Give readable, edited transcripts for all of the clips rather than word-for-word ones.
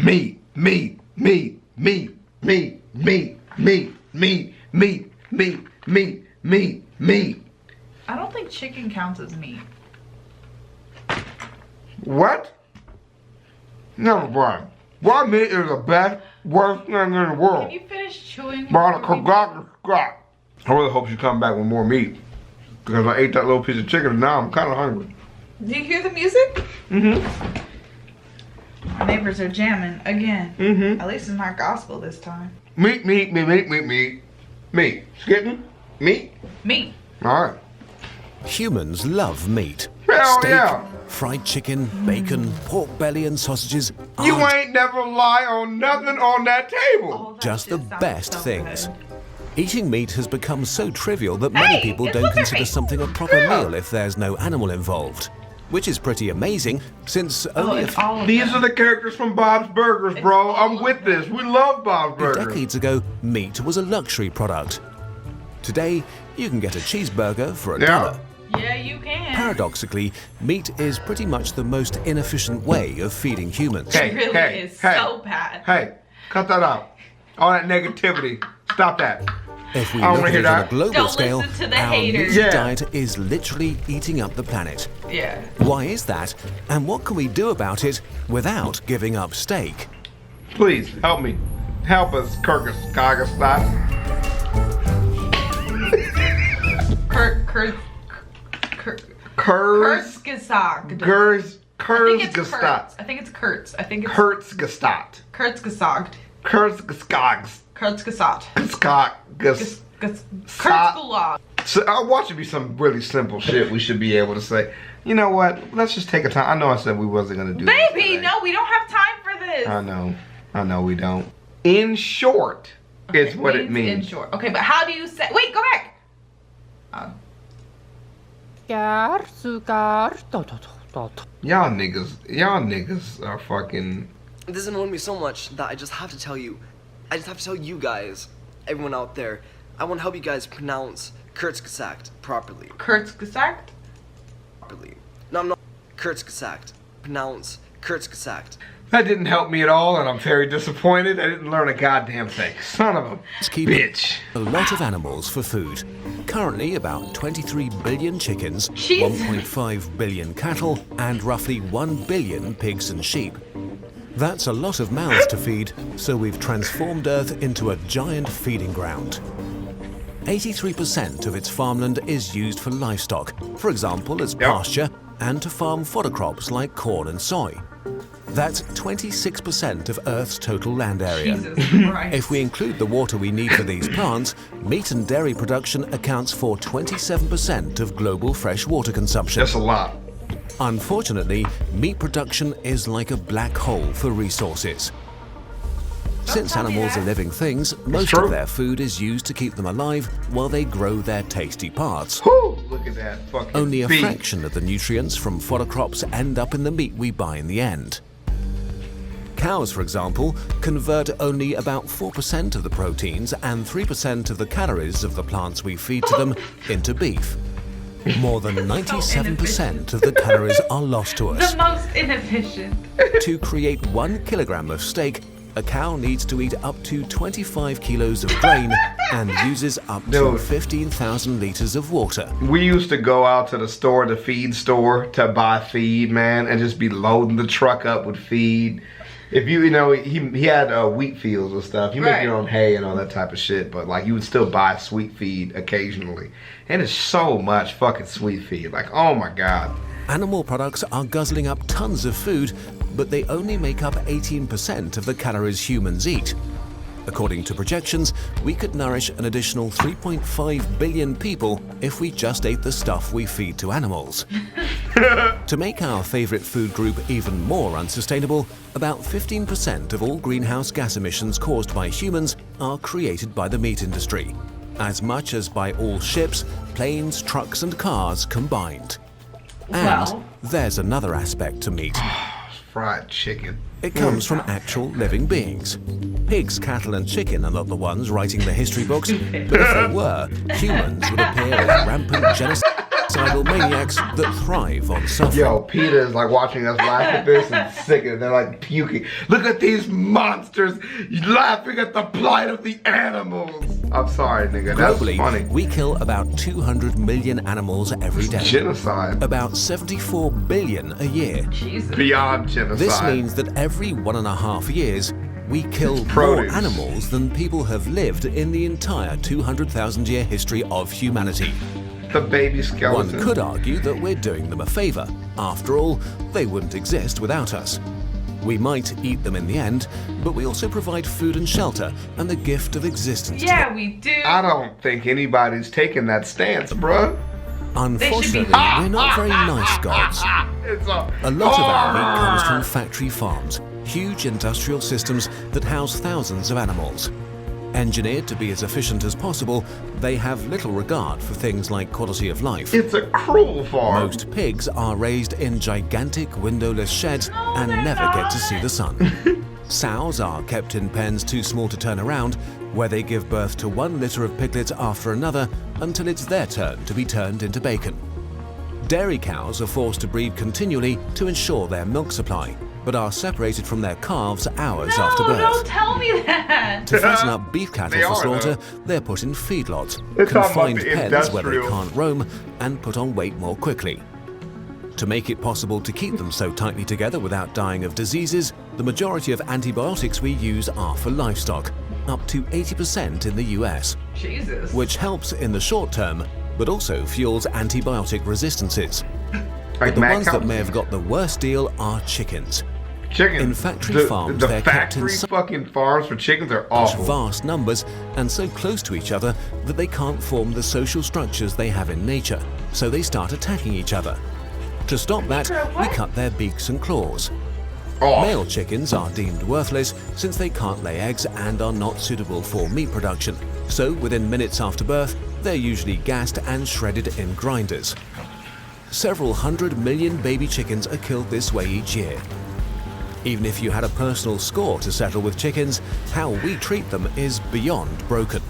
Meat, meat, meat, meat, meat, meat, meat, meat, meat, meat, meat, meat, meat. I don't think chicken counts as meat. What? Never mind. Why meat is the best, worst thing in the world? Can you finish chewing? I really hope you come back with more meat. Because I ate that little piece of chicken and now I'm kind of hungry. Do you hear the music? Mm-hmm. Our neighbors are jamming again. Mm-hmm. At least it's not gospel this time. Meat, meat, meat, meat, meat, meat. Meat. Skittin'? Meat? Meat. Alright. Humans love meat. Hell Steak, yeah. fried chicken, bacon, pork belly and sausages You aren't ain't never lie on nothing on that table. Oh, that just the shit sounds best so things. good. Eating meat has become so trivial that many people it's don't looking at consider me. something a proper Yeah. meal if there's no animal involved. Which is pretty amazing, since only a It's few all of These them. are the characters from Bob's Burgers, bro. all I'm of with this. We love Bob's Burgers. decades ago, meat was a luxury product. Today, you can get a cheeseburger for Yeah. $1. Yeah, you can. Paradoxically, meat is pretty much the most inefficient way of feeding humans. Hey, It really hey, is hey, so bad. Hey, cut that out. All that negativity. Stop that. If we I don't look wanna at hear it on a that. global Don't scale, listen to the our haters. meat Yeah. diet is literally eating up the planet. Yeah. Why is that? And what can we do about it without giving up steak? Please, help me. Help us, Kyrgyzstan. Kurzgesagt. Kurzgesagt. I think it's Kurtz. I think it's Kurzgesagt. Kurzgesagt. Kurzgesagt. Kurzgesagt. Kurzgesagt. Kurzgesagt. So I want it to be some really simple shit we should be able to say. You know what? Let's just take a time. I know I said we wasn't gonna do this Baby, today. no, we don't have time for this. I know we don't. In short, is what it means. In short. Okay, but how do you say? Wait, go back. Y'all niggas are fucking. This annoyed me so much that I just have to tell you. I just have to tell you guys, everyone out there, I want to help you guys pronounce Kurzgesagt properly. Kurzgesagt? No, I'm not. Kurzgesagt. Pronounce Kurzgesagt. That didn't help me at all, and I'm very disappointed. I didn't learn a goddamn thing. Son of a Keep bitch. a lot of animals for food. Currently, about 23 billion chickens, Jesus. 1.5 billion cattle, and roughly 1 billion pigs and sheep. That's a lot of mouths to feed, so we've transformed Earth into a giant feeding ground. 83% of its farmland is used for livestock, for example as pasture, and to farm fodder crops like corn and soy. That's 26% of Earth's total land area. Jesus Christ. If we include the water we need for these plants, meat and dairy production accounts for 27% of global freshwater consumption. That's a lot. Unfortunately, meat production is like a black hole for resources. Since tell me animals that. are living things, most true. of their food is used to keep them alive while they grow their tasty parts. Whew, look at that fucking Only a beef. fraction of the nutrients from fodder crops end up in the meat we buy in the end. Cows, for example, convert only about 4% of the proteins and 3% of the calories of the plants we feed to them into beef. More than 97% of the calories are lost to us. The most inefficient. To create 1 kilogram of steak, a cow needs to eat up to 25 kilos of grain and uses up to Dude. 15,000 liters of water. We used to go out to the store, the feed store, to buy feed, man, and just be loading the truck up with feed. If you know, he had wheat fields and stuff. You make Right. your own hay and all that type of shit, but like you would still buy sweet feed occasionally. And it's so much fucking sweet feed. Like, oh my God. Animal products are guzzling up tons of food, but they only make up 18% of the calories humans eat. According to projections, we could nourish an additional 3.5 billion people if we just ate the stuff we feed to animals. To make our favorite food group even more unsustainable, about 15% of all greenhouse gas emissions caused by humans are created by the meat industry, as much as by all ships, planes, trucks and cars combined. And Well. there's another aspect to meat. Fried chicken. It comes from actual living beings. Pigs, cattle and chicken are not the ones writing the history books, but if they were, humans would appear as rampant genocides suicidal maniacs that thrive on suffering. Yo, PETA is like watching us laugh at this and sickened. They're like puking. Look at these monsters laughing at the plight of the animals. I'm sorry, nigga. That's Globally, funny. we kill about 200 million animals every day. Genocide. About 74 billion a year. Jesus. Beyond genocide. This means that every 1.5 years, we kill more produce. animals than people have lived in the entire 200,000-year history of humanity. The baby skeleton. One could argue that we're doing them a favor. After all, they wouldn't exist without us. We might eat them in the end, but we also provide food and shelter and the gift of existence to them. Yeah, we do. I don't think anybody's taking that stance, bruh. Unfortunately, we're not very nice gods. It's A lot of our meat comes from factory farms, huge industrial systems that house thousands of animals. Engineered to be as efficient as possible, they have little regard for things like quality of life. It's a cruel farm. Most pigs are raised in gigantic windowless sheds and they're never get to not. see the sun. Sows are kept in pens too small to turn around, where they give birth to one litter of piglets after another until it's their turn to be turned into bacon. Dairy cows are forced to breed continually to ensure their milk supply, but are separated from their calves hours after No, birth. don't tell me that. To fatten up beef cattle They for are, slaughter, though. they're put in feedlots, They're talking about confined the pens where they industrial. can't roam, and put on weight more quickly. To make it possible to keep them so tightly together without dying of diseases, the majority of antibiotics we use are for livestock, up to 80% in the US, Jesus. which helps in the short term, but also fuels antibiotic resistances. Like The mad ones that cows. may have got the worst deal are chickens. Chicken. in factory the, farms, The they're kept in factory such fucking farms for chickens are awful. vast numbers and so close to each other that they can't form the social structures they have in nature, so they start attacking each other. To stop that, we cut their beaks and claws. Oh, Male chickens are deemed worthless since they can't lay eggs and are not suitable for meat production. So within minutes after birth, they're usually gassed and shredded in grinders. Several 100 million baby chickens are killed this way each year. Even if you had a personal score to settle with chickens, how we treat them is beyond broken.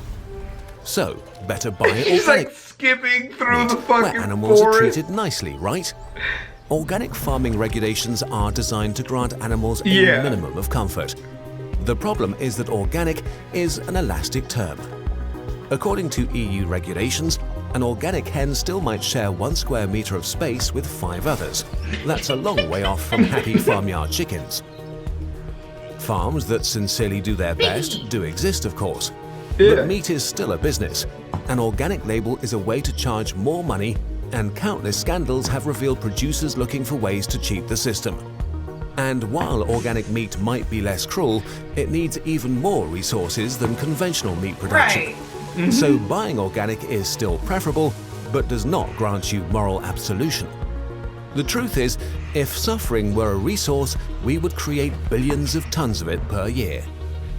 So, better buy he's organic like skipping through the meat, fucking where animals are forest. treated nicely, right? Organic farming regulations are designed to grant animals a Yeah. minimum of comfort. The problem is that organic is an elastic term. According to EU regulations, an organic hen still might share 1 square meter of space with 5 others. That's a long way off from happy farmyard chickens. Farms that sincerely do their best do exist, of course. Yeah. But meat is still a business. An organic label is a way to charge more money, and countless scandals have revealed producers looking for ways to cheat the system. And while organic meat might be less cruel, it needs even more resources than conventional meat production. Right. So buying organic is still preferable, but does not grant you moral absolution. The truth is, if suffering were a resource, we would create billions of tons of it per year.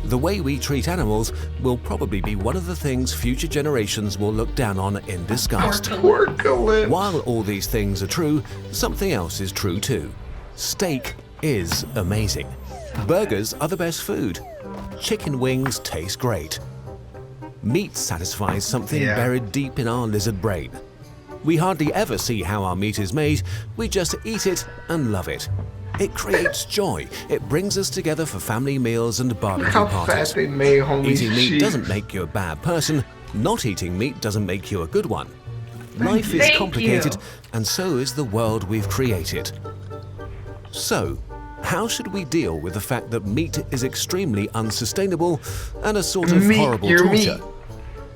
The way we treat animals will probably be one of the things future generations will look down on in disgust. Porcelain. While all these things are true, something else is true too. Steak is amazing. Burgers are the best food. Chicken wings taste great. Meat satisfies something Yeah. buried deep in our lizard brain. We hardly ever see how our meat is made, we just eat it and love it. It creates joy. It brings us together for family meals and barbecue How fat parties. they made homie Eating meat sheep. doesn't make you a bad person. Not eating meat doesn't make you a good one. Life is Thank complicated, you. and so is the world we've created. So, how should we deal with the fact that meat is extremely unsustainable and a sort of Meat horrible your torture? meat.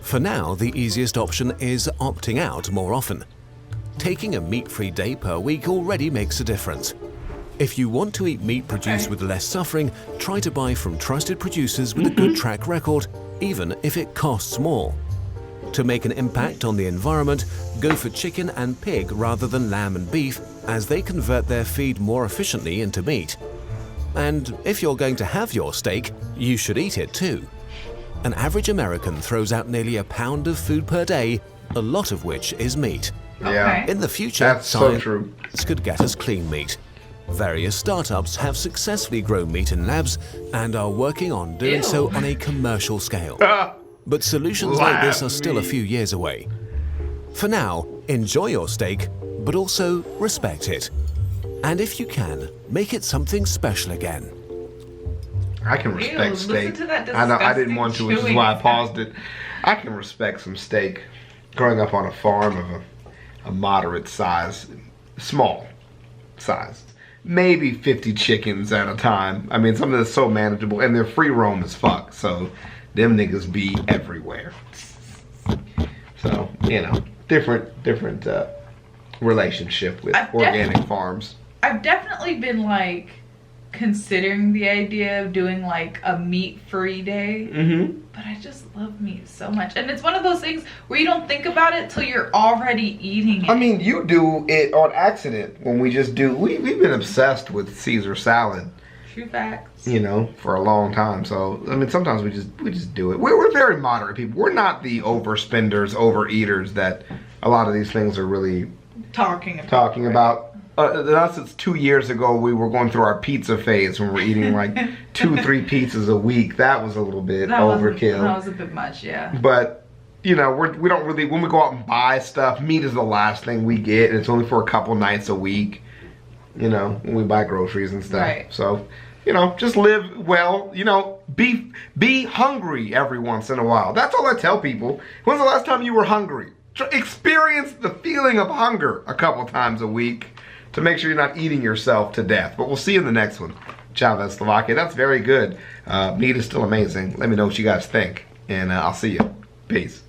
For now, the easiest option is opting out more often. Taking a meat-free day per week already makes a difference. If you want to eat meat produced with less suffering, try to buy from trusted producers with a good track record, even if it costs more. To make an impact on the environment, go for chicken and pig rather than lamb and beef, as they convert their feed more efficiently into meat. And if you're going to have your steak, you should eat it too. An average American throws out nearly a pound of food per day, a lot of which is meat. Yeah. Okay. In the future, That's so true. science could get us clean meat. Various startups have successfully grown meat in labs and are working on doing so on a commercial scale. But solutions like this are still a few years away. For now, Enjoy your steak, but also respect it. And if you can, make it something special again. I can respect Ew, listen steak. to that I know I didn't disgusting want to, which is chewing why I sound. paused it. I can respect some steak. Growing up on a farm of a moderate size, small size, maybe 50 chickens at a time. I mean, something that's so manageable, and they're free roam as fuck. So them niggas be everywhere. So you know, different relationship with organic farms. I've definitely been like considering the idea of doing like a meat-free day. Mm-hmm. But I just love meat so much. And it's one of those things where you don't think about it till you're already eating it. I mean, you do it on accident when we just do. We've been obsessed with Caesar salad, True facts. you know, for a long time. So I mean, sometimes we just do it. We're very moderate people. We're not the overspenders, overeaters that a lot of these things are really Talking about. Us, it's 2 years ago we were going through our pizza phase when we're eating like 2-3 pizzas a week. That was a little bit overkill. That was a bit much, yeah. But you know, we don't really, when we go out and buy stuff, meat is the last thing we get, and it's only for a couple nights a week. You know, when we buy groceries and stuff. Right. So, you know, just live well. You know, be hungry every once in a while. That's all I tell people. When's the last time you were hungry? Experience the feeling of hunger a couple times a week to make sure you're not eating yourself to death. But we'll see you in the next one. ChavezzSlovakia. That's very good. Meat is still amazing. Let me know what you guys think, and I'll see you. Peace.